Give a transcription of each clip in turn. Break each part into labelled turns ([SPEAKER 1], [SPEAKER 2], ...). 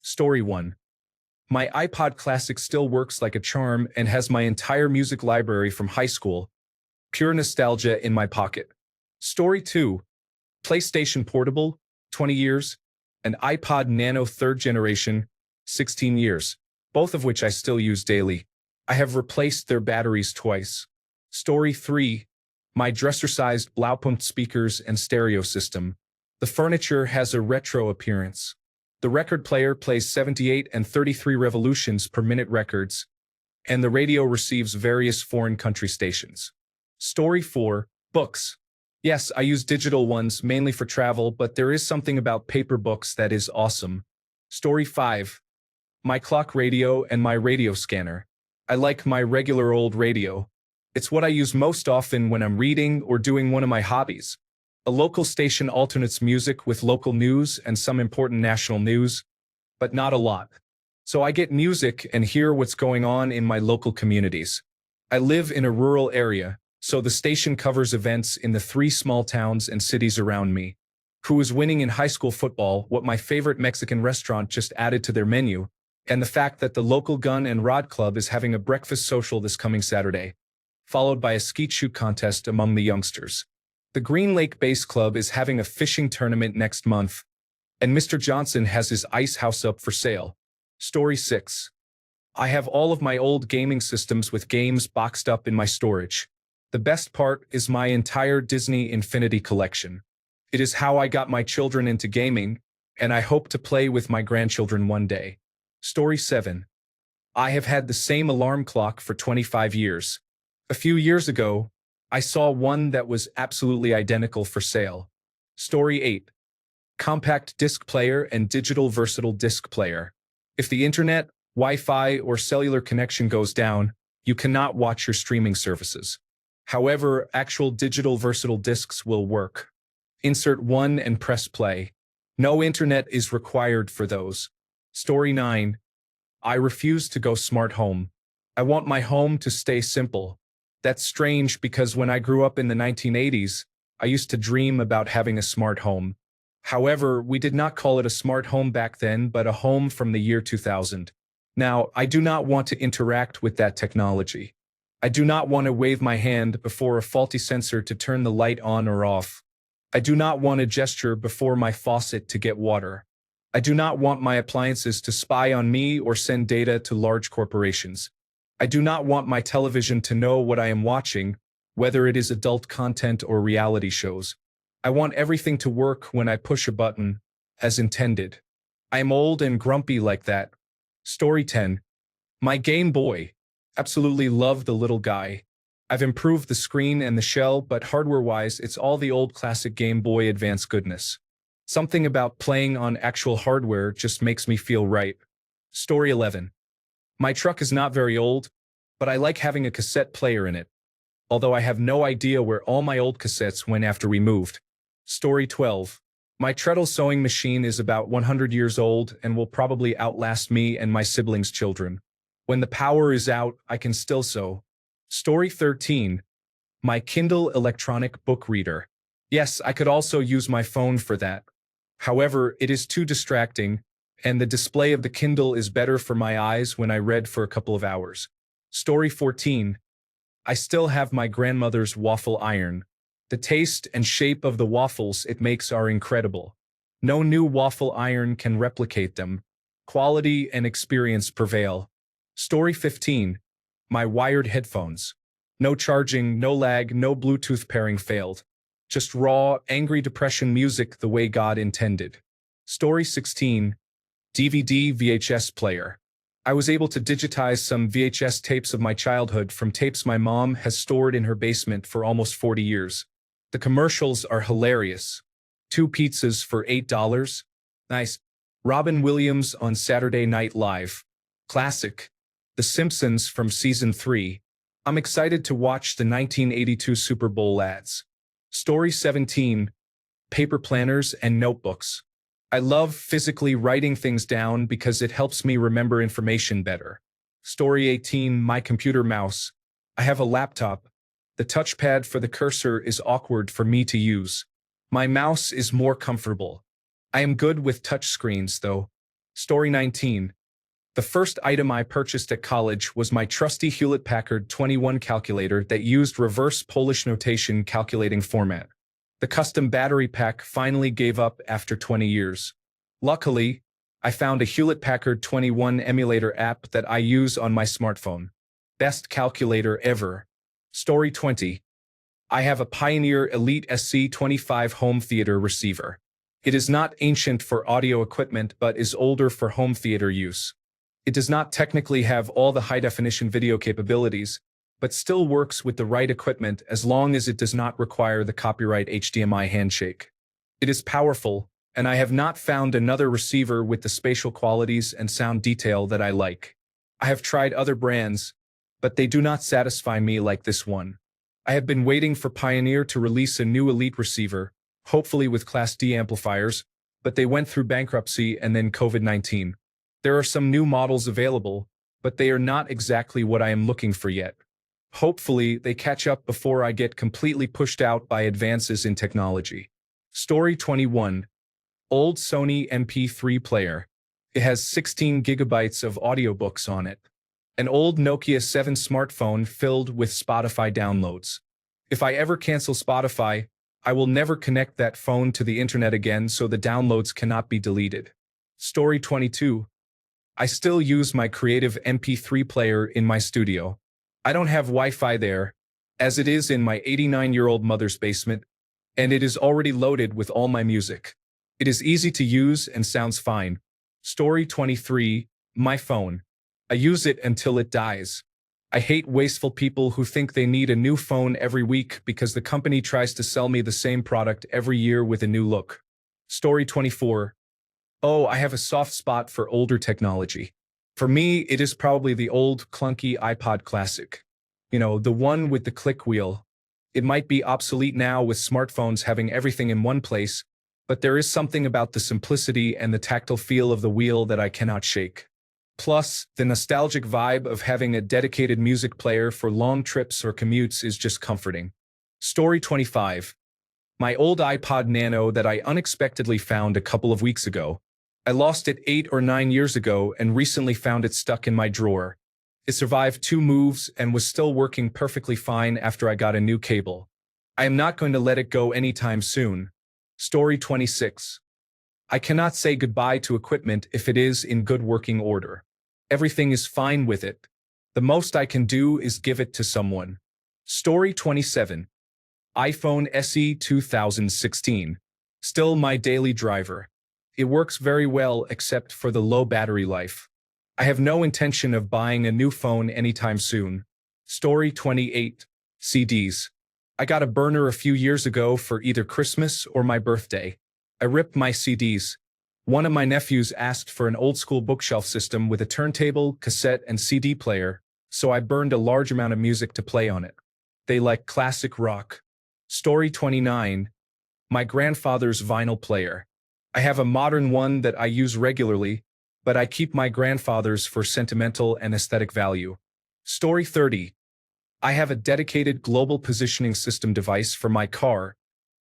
[SPEAKER 1] Story 1. My iPod Classic still works like a charm and has my entire music library from high school. Pure nostalgia in my pocket. Story 2. PlayStation Portable, 20 years, and iPod Nano 3rd generation, 16 years, both of which I still use daily. I have replaced their batteries twice. Story 3. My dresser-sized Blaupunkt speakers and stereo system. The furniture has a retro appearance. The record player plays 78 and 33 revolutions per minute records, and the radio receives various foreign country stations. Story 4. Books. Yes, I use digital ones mainly for travel, but there is something about paper books that is awesome. Story 5. My clock radio and my radio scanner. I like my regular old radio. It's what I use most often when I'm reading or doing one of my hobbies. A local station alternates music with local news and some important national news, but not a lot. So I get music and hear what's going on in my local communities. I live in a rural area, so the station covers events in the 3 small towns and cities around me. Who is winning in high school football, what my favorite Mexican restaurant just added to their menu, and the fact that the local gun and rod club is having a breakfast social this coming Saturday, followed by a skeet shoot contest among the youngsters. The Green Lake Base Club is having a fishing tournament next month, and Mr. Johnson has his ice house up for sale. Story 6. I have all of my old gaming systems with games boxed up in my storage. The best part is my entire Disney Infinity collection. It is how I got my children into gaming, and I hope to play with my grandchildren one day. Story 7. I have had the same alarm clock for 25 years. A few years ago, I saw one that was absolutely identical for sale. Story 8. Compact disc player and digital versatile disc player. If the internet, Wi-Fi, or cellular connection goes down, you cannot watch your streaming services. However, actual digital versatile discs will work. Insert one and press play. No internet is required for those. Story 9. I refuse to go smart home. I want my home to stay simple. That's strange because when I grew up in the 1980s, I used to dream about having a smart home. However, we did not call it a smart home back then, but a home from the year 2000. Now, I do not want to interact with that technology. I do not want to wave my hand before a faulty sensor to turn the light on or off. I do not want to gesture before my faucet to get water. I do not want my appliances to spy on me or send data to large corporations. I do not want my television to know what I am watching, whether it is adult content or reality shows. I want everything to work when I push a button, as intended. I am old and grumpy like that. Story 10. My Game Boy. Absolutely love the little guy. I've improved the screen and the shell, but hardware-wise, it's all the old classic Game Boy Advance goodness. Something about playing on actual hardware just makes me feel right. Story 11. My truck is not very old, but I like having a cassette player in it, although I have no idea where all my old cassettes went after we moved. Story 12. My treadle sewing machine is about 100 years old and will probably outlast me and my siblings' children. When the power is out, I can still sew. Story 13. My Kindle electronic book reader. Yes, I could also use my phone for that. However, it is too distracting, and the display of the Kindle is better for my eyes when I read for a couple of hours. Story 14. I still have my grandmother's waffle iron. The taste and shape of the waffles it makes are incredible. No new waffle iron can replicate them. Quality and experience prevail. Story 15. My wired headphones. No charging, no lag, no Bluetooth pairing failed. Just raw, angry depression music the way God intended. Story 16. DVD VHS player. I was able to digitize some VHS tapes of my childhood from tapes my mom has stored in her basement for almost 40 years. The commercials are hilarious. 2 pizzas for $8. Nice. Robin Williams on Saturday Night Live. Classic. The Simpsons from Season 3. I'm excited to watch the 1982 Super Bowl ads. Story 17. Paper planners and notebooks. I love physically writing things down because it helps me remember information better. Story 18. My computer mouse. I have a laptop. The touchpad for the cursor is awkward for me to use. My mouse is more comfortable. I am good with touch screens, though. Story 19. The first item I purchased at college was my trusty Hewlett-Packard 21 calculator that used reverse Polish notation calculating format. The custom battery pack finally gave up after 20 years. Luckily, I found a Hewlett-Packard 21 emulator app that I use on my smartphone. Best calculator ever. Story 20. I have a Pioneer Elite SC25 home theater receiver. It is not ancient for audio equipment but is older for home theater use. It does not technically have all the high-definition video capabilities, but still works with the right equipment as long as it does not require the copyright HDMI handshake. It is powerful, and I have not found another receiver with the spatial qualities and sound detail that I like. I have tried other brands, but they do not satisfy me like this one. I have been waiting for Pioneer to release a new Elite receiver, hopefully with Class D amplifiers, but they went through bankruptcy and then COVID-19. There are some new models available, but they are not exactly what I am looking for yet. Hopefully, they catch up before I get completely pushed out by advances in technology. Story 21. Old Sony MP3 player. It has 16 gigabytes of audiobooks on it. An old Nokia 7 smartphone filled with Spotify downloads. If I ever cancel Spotify, I will never connect that phone to the internet again so the downloads cannot be deleted. Story 22. I still use my Creative MP3 player in my studio. I don't have Wi-Fi there, as it is in my 89-year-old mother's basement, and it is already loaded with all my music. It is easy to use and sounds fine. Story 23. My phone. I use it until it dies. I hate wasteful people who think they need a new phone every week because the company tries to sell me the same product every year with a new look. Story 24. Oh, I have a soft spot for older technology. For me, it is probably the old, clunky iPod Classic. You know, the one with the click wheel. It might be obsolete now with smartphones having everything in one place, but there is something about the simplicity and the tactile feel of the wheel that I cannot shake. Plus, the nostalgic vibe of having a dedicated music player for long trips or commutes is just comforting. Story 25. My old iPod Nano that I unexpectedly found a couple of weeks ago. I lost it 8 or 9 years ago and recently found it stuck in my drawer. It survived 2 moves and was still working perfectly fine after I got a new cable. I am not going to let it go anytime soon. Story 26. I cannot say goodbye to equipment if it is in good working order. Everything is fine with it. The most I can do is give it to someone. Story 27. iPhone SE 2016. Still my daily driver. It works very well except for the low battery life. I have no intention of buying a new phone anytime soon. Story 28. CDs. I got a burner a few years ago for either Christmas or my birthday. I ripped my CDs. One of my nephews asked for an old-school bookshelf system with a turntable, cassette, and CD player, so I burned a large amount of music to play on it. They like classic rock. Story 29. My grandfather's vinyl player. I have a modern one that I use regularly, but I keep my grandfather's for sentimental and aesthetic value. Story 30. I have a dedicated global positioning system device for my car,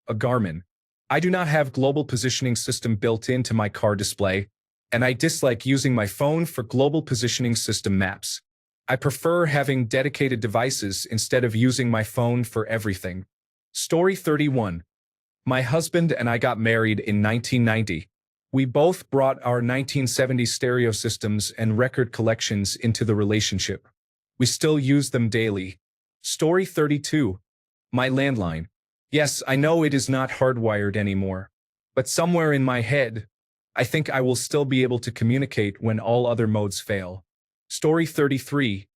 [SPEAKER 1] a Garmin. I do not have global positioning system built into my car display, and I dislike using my phone for global positioning system maps. I prefer having dedicated devices instead of using my phone for everything. Story 31. My husband and I got married in 1990. We both brought our 1970s stereo systems and record collections into the relationship. We still use them daily. Story 32. My landline. Yes, I know it is not hardwired anymore, but somewhere in my head, I think I will still be able to communicate when all other modes fail. Story 33.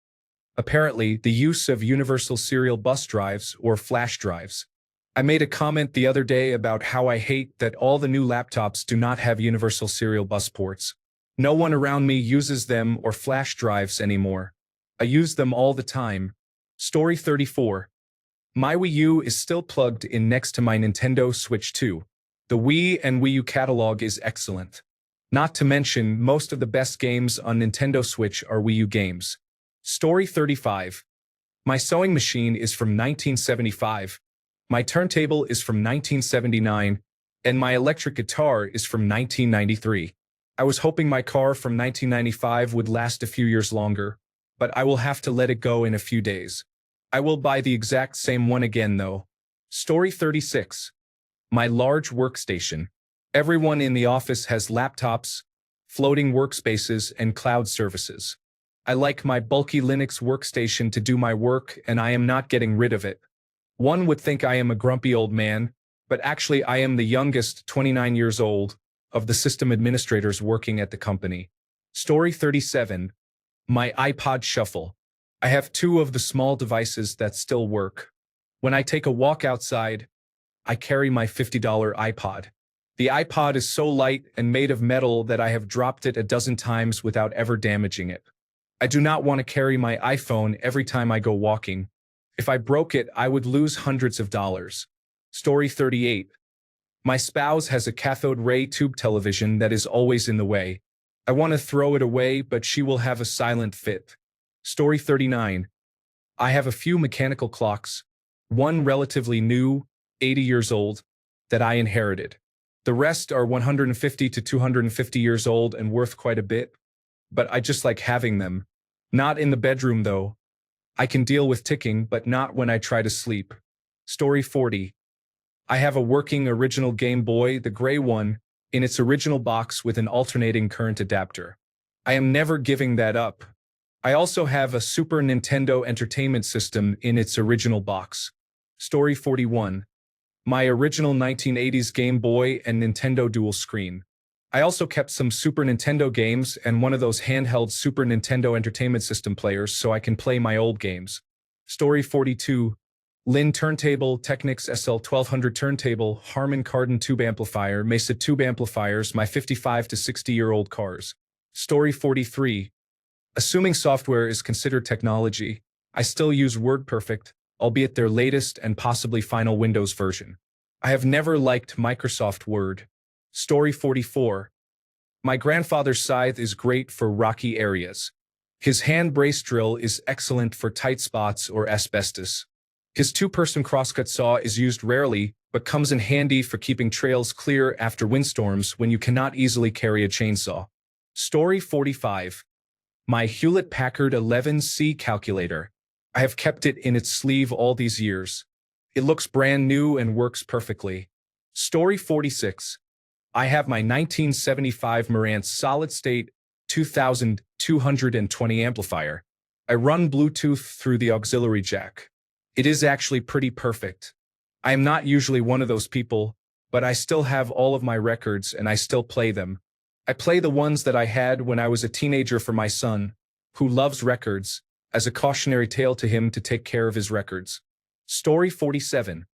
[SPEAKER 1] Apparently, the use of universal serial bus drives or flash drives. I made a comment the other day about how I hate that all the new laptops do not have universal serial bus ports. No one around me uses them or flash drives anymore. I use them all the time. Story 34. My Wii U is still plugged in next to my Nintendo Switch 2. The Wii and Wii U catalog is excellent. Not to mention, most of the best games on Nintendo Switch are Wii U games. Story 35. My sewing machine is from 1975. My turntable is from 1979, and my electric guitar is from 1993. I was hoping my car from 1995 would last a few years longer, but I will have to let it go in a few days. I will buy the exact same one again though. Story 36. My large workstation. Everyone in the office has laptops, floating workspaces, and cloud services. I like my bulky Linux workstation to do my work, and I am not getting rid of it. One would think I am a grumpy old man, but actually I am the youngest, 29 years old, of the system administrators working at the company. Story 37. My iPod Shuffle. I have two of the small devices that still work. When I take a walk outside, I carry my $50 iPod. The iPod is so light and made of metal that I have dropped it a dozen times without ever damaging it. I do not want to carry my iPhone every time I go walking. If I broke it, I would lose hundreds of dollars. Story 38. My spouse has a cathode ray tube television that is always in the way. I want to throw it away, but she will have a silent fit. Story 39. I have a few mechanical clocks, one relatively new, 80 years old, that I inherited. The rest are 150 to 250 years old and worth quite a bit, but I just like having them. Not in the bedroom though. I can deal with ticking, but not when I try to sleep. Story 40. I have a working original Game Boy, the gray one, in its original box with an alternating current adapter. I am never giving that up. I also have a Super Nintendo Entertainment System in its original box. Story 41. My original 1980s Game Boy and Nintendo dual screen. I also kept some Super Nintendo games and one of those handheld Super Nintendo Entertainment System players so I can play my old games. Story 42. Lin turntable, Technics SL1200 turntable, Harman Kardon tube amplifier, Mesa tube amplifiers, my 55 to 60-year-old cars. Story 43. Assuming software is considered technology, I still use WordPerfect, albeit their latest and possibly final Windows version. I have never liked Microsoft Word. Story 44. My grandfather's scythe is great for rocky areas. His hand brace drill is excellent for tight spots or asbestos. His two-person crosscut saw is used rarely, but comes in handy for keeping trails clear after windstorms when you cannot easily carry a chainsaw. Story 45. My Hewlett-Packard 11C calculator. I have kept it in its sleeve all these years. It looks brand new and works perfectly. Story 46. I have my 1975 Marantz solid-state 2220 amplifier. I run Bluetooth through the auxiliary jack. It is actually pretty perfect. I am not usually one of those people, but I still have all of my records and I still play them. I play the ones that I had when I was a teenager for my son, who loves records, as a cautionary tale to him to take care of his records. Story 47.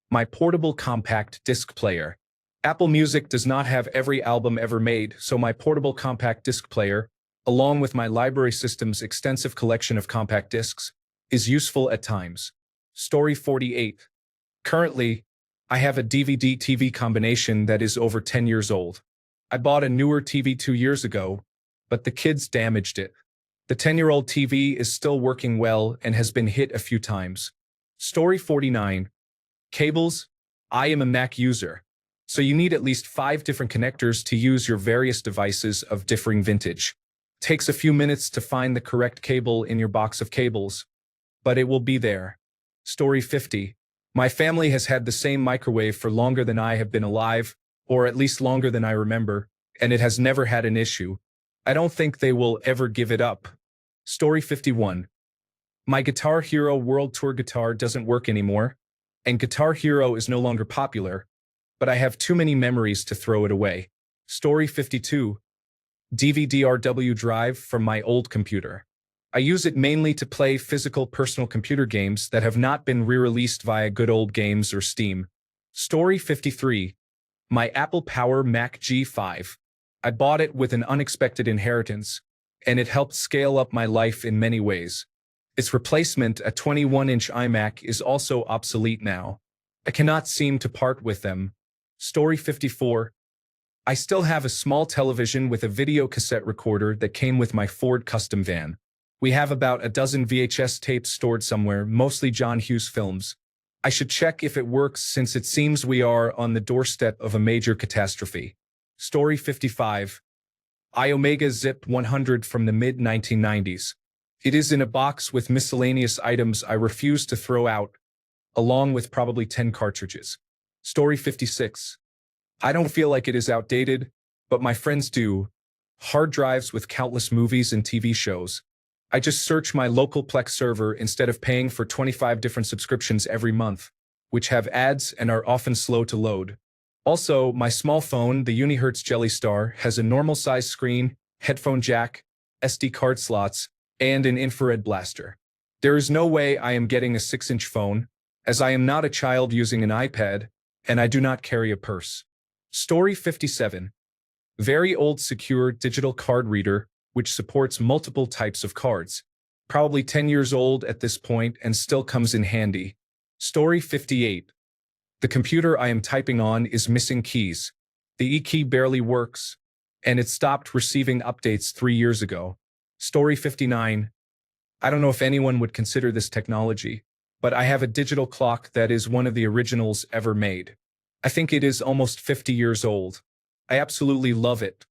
[SPEAKER 1] My portable compact disc player. Apple Music does not have every album ever made, so my portable compact disc player, along with my library system's extensive collection of compact discs, is useful at times. Story 48. Currently, I have a DVD-TV combination that is over 10 years old. I bought a newer TV 2 years ago, but the kids damaged it. The 10-year-old TV is still working well and has been hit a few times. Story 49. Cables. I am a Mac user, so you need at least 5 different connectors to use your various devices of differing vintage. It takes a few minutes to find the correct cable in your box of cables, but it will be there. Story 50. My family has had the same microwave for longer than I have been alive, or at least longer than I remember, and it has never had an issue. I don't think they will ever give it up. Story 51. My Guitar Hero World Tour guitar doesn't work anymore, and Guitar Hero is no longer popular, but I have too many memories to throw it away. Story 52. DVD-RW drive from my old computer. I use it mainly to play physical personal computer games that have not been re-released via Good Old Games or Steam. Story 53. My Apple Power Mac G5. I bought it with an unexpected inheritance, and it helped scale up my life in many ways. Its replacement, a 21-inch iMac, is also obsolete now. I cannot seem to part with them. Story 54. I still have a small television with a video cassette recorder that came with my Ford custom van. We have about a dozen VHS tapes stored somewhere, mostly John Hughes films. I should check if it works since it seems we are on the doorstep of a major catastrophe. Story 55. iOmega Zip 100 from the mid-1990s. It is in a box with miscellaneous items I refuse to throw out, along with probably 10 cartridges. Story 56. I don't feel like it is outdated, but my friends do. Hard drives with countless movies and TV shows. I just search my local Plex server instead of paying for 25 different subscriptions every month, which have ads and are often slow to load. Also, my small phone, the Unihertz Jelly Star, has a normal-sized screen, headphone jack, SD card slots, and an infrared blaster. There is no way I am getting a 6-inch phone, as I am not a child using an iPad, and I do not carry a purse. Story 57. Very old secure digital card reader, which supports multiple types of cards. Probably 10 years old at this point and still comes in handy. Story 58. The computer I am typing on is missing keys. The E-key barely works, and it stopped receiving updates 3 years ago. Story 59. I don't know if anyone would consider this technology, but I have a digital clock that is one of the originals ever made. I think it is almost 50 years old. I absolutely love it.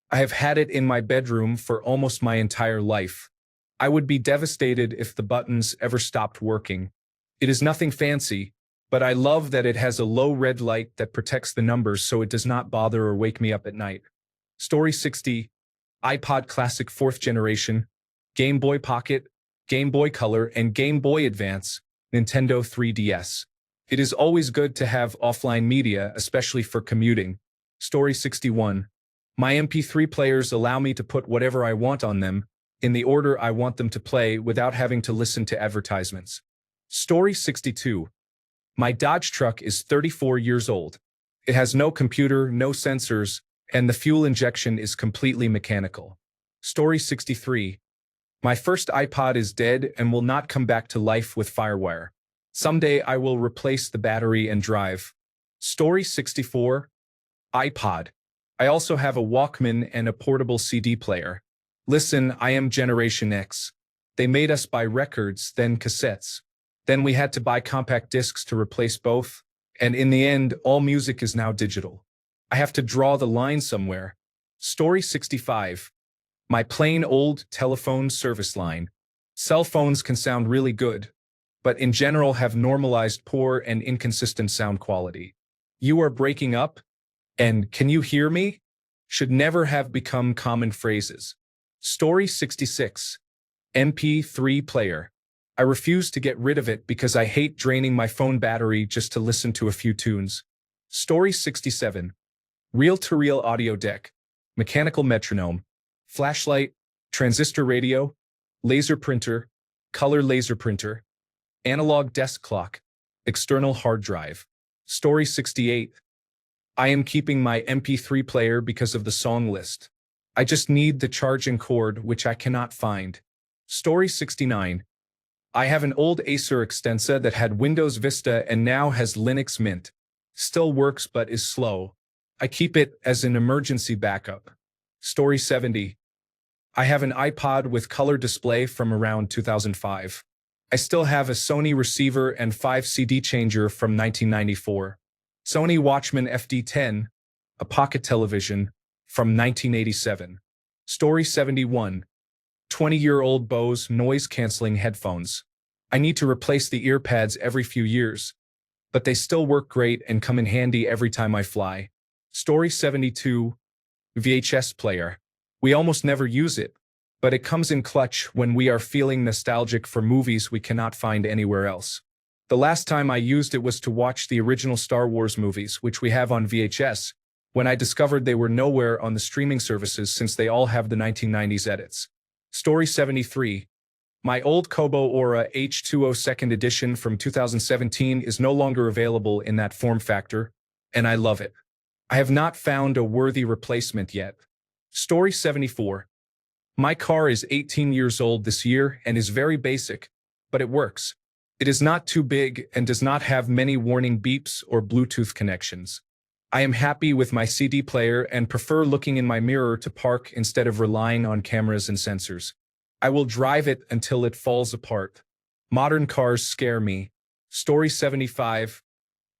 [SPEAKER 1] I have had it in my bedroom for almost my entire life. I would be devastated if the buttons ever stopped working. It is nothing fancy, but I love that it has a low red light that protects the numbers so it does not bother or wake me up at night. Story 60. iPod Classic 4th generation, Game Boy Pocket, Game Boy Color, and Game Boy Advance, Nintendo 3DS. It is always good to have offline media, especially for commuting. Story 61. My MP3 players allow me to put whatever I want on them, in the order I want them to play without having to listen to advertisements. Story 62. My Dodge truck is 34 years old. It has no computer, no sensors, and the fuel injection is completely mechanical. Story 63. My first iPod is dead and will not come back to life with FireWire. Someday I will replace the battery and drive. Story 64. iPod. I also have a Walkman and a portable CD player. Listen, I am Generation X. They made us buy records, then cassettes. Then we had to buy compact discs to replace both, and in the end, all music is now digital. I have to draw the line somewhere. Story 65. My plain old telephone service line. Cell phones can sound really good, but in general have normalized poor and inconsistent sound quality. You are breaking up, and can you hear me? Should never have become common phrases. Story 66. MP3 player. I refuse to get rid of it because I hate draining my phone battery just to listen to a few tunes. Story 67. Reel-to-reel audio deck. Mechanical metronome. Flashlight. Transistor radio. Laser printer. Color laser printer. Analog desk clock. External hard drive. Story 68. I am keeping my MP3 player because of the song list. I just need the charging cord, which I cannot find. Story 69. I have an old Acer Extensa that had Windows Vista and now has Linux Mint. Still works but is slow. I keep it as an emergency backup. Story 70. I have an iPod with color display from around 2005. I still have a Sony receiver and 5 CD changer from 1994. Sony Watchman FD10, a pocket television, from 1987. Story 71. 20-year-old Bose noise-canceling headphones. I need to replace the ear pads every few years, but they still work great and come in handy every time I fly. Story 72. VHS player. We almost never use it, but it comes in clutch when we are feeling nostalgic for movies we cannot find anywhere else. The last time I used it was to watch the original Star Wars movies, which we have on VHS, when I discovered they were nowhere on the streaming services since they all have the 1990s edits. Story 73. My old Kobo Aura H2O second edition from 2017 is no longer available in that form factor, and I love it. I have not found a worthy replacement yet. Story 74. My car is 18 years old this year and is very basic, but it works. It is not too big and does not have many warning beeps or Bluetooth connections. I am happy with my CD player and prefer looking in my mirror to park instead of relying on cameras and sensors. I will drive it until it falls apart. Modern cars scare me. Story 75.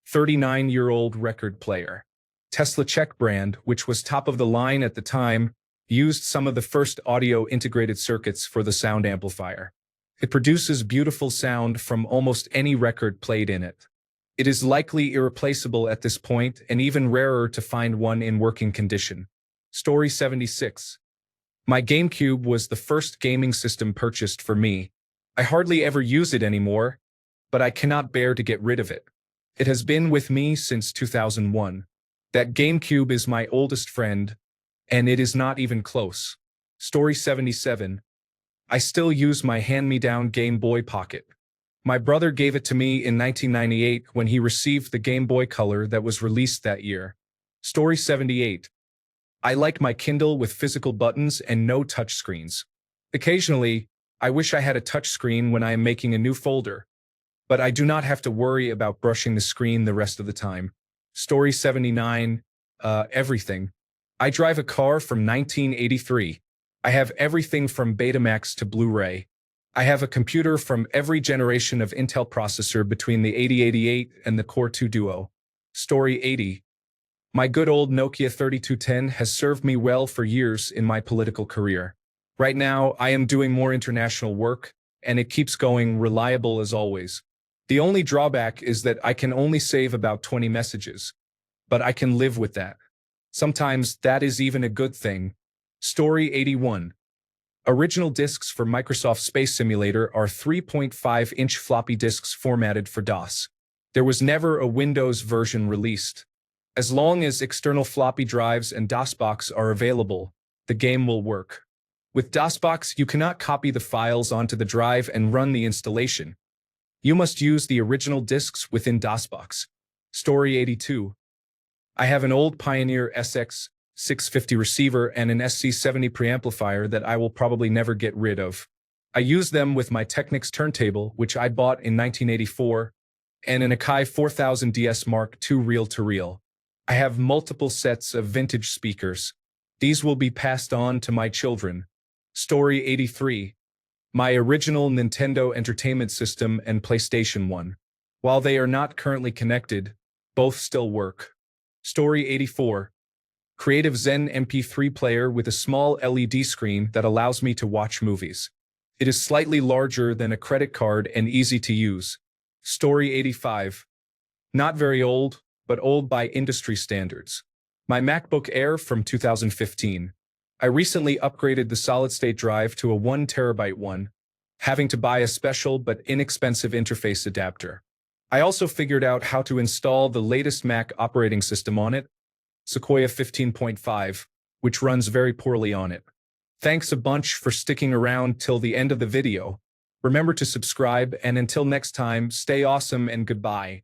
[SPEAKER 1] 39-year-old record player. Tesla Czech brand, which was top of the line at the time, used some of the first audio integrated circuits for the sound amplifier. It produces beautiful sound from almost any record played in it. It is likely irreplaceable at this point and even rarer to find one in working condition. Story 76. My GameCube was the first gaming system purchased for me. I hardly ever use it anymore, but I cannot bear to get rid of it. It has been with me since 2001. That GameCube is my oldest friend, and it is not even close. Story 77. I still use my hand-me-down Game Boy Pocket. My brother gave it to me in 1998 when he received the Game Boy Color that was released that year. Story 78. I like my Kindle with physical buttons and no touchscreens. Occasionally, I wish I had a touchscreen when I am making a new folder, but I do not have to worry about brushing the screen the rest of the time. Story 79. Everything. I drive a car from 1983. I have everything from Betamax to Blu-ray. I have a computer from every generation of Intel processor between the 8088 and the Core 2 Duo. Story 80. My good old Nokia 3210 has served me well for years in my political career. Right now, I am doing more international work, and it keeps going reliable as always. The only drawback is that I can only save about 20 messages, but I can live with that. Sometimes that is even a good thing. Story 81. Original discs for Microsoft Space Simulator are 3.5-inch floppy disks formatted for DOS. There was never a Windows version released. As long as external floppy drives and DOSBox are available, the game will work. With DOSBox, you cannot copy the files onto the drive and run the installation. You must use the original disks within DOSBox. Story 82. I have an old Pioneer SX650 receiver and an SC70 preamplifier that I will probably never get rid of. I use them with my Technics turntable, which I bought in 1984, and an Akai 4000 DS Mark II reel-to-reel. I have multiple sets of vintage speakers. These will be passed on to my children. Story 83. My original Nintendo Entertainment System and PlayStation 1. While they are not currently connected, both still work. Story 84. Creative Zen MP3 player with a small LED screen that allows me to watch movies. It is slightly larger than a credit card and easy to use. Story 85. Not very old, but old by industry standards. My MacBook Air from 2015. I recently upgraded the solid-state drive to a 1 terabyte one, having to buy a special but inexpensive interface adapter. I also figured out how to install the latest Mac operating system on it, Sequoia 15.5, which runs very poorly on it. Thanks a bunch for sticking around till the end of the video. Remember to subscribe, and until next time, stay awesome and goodbye.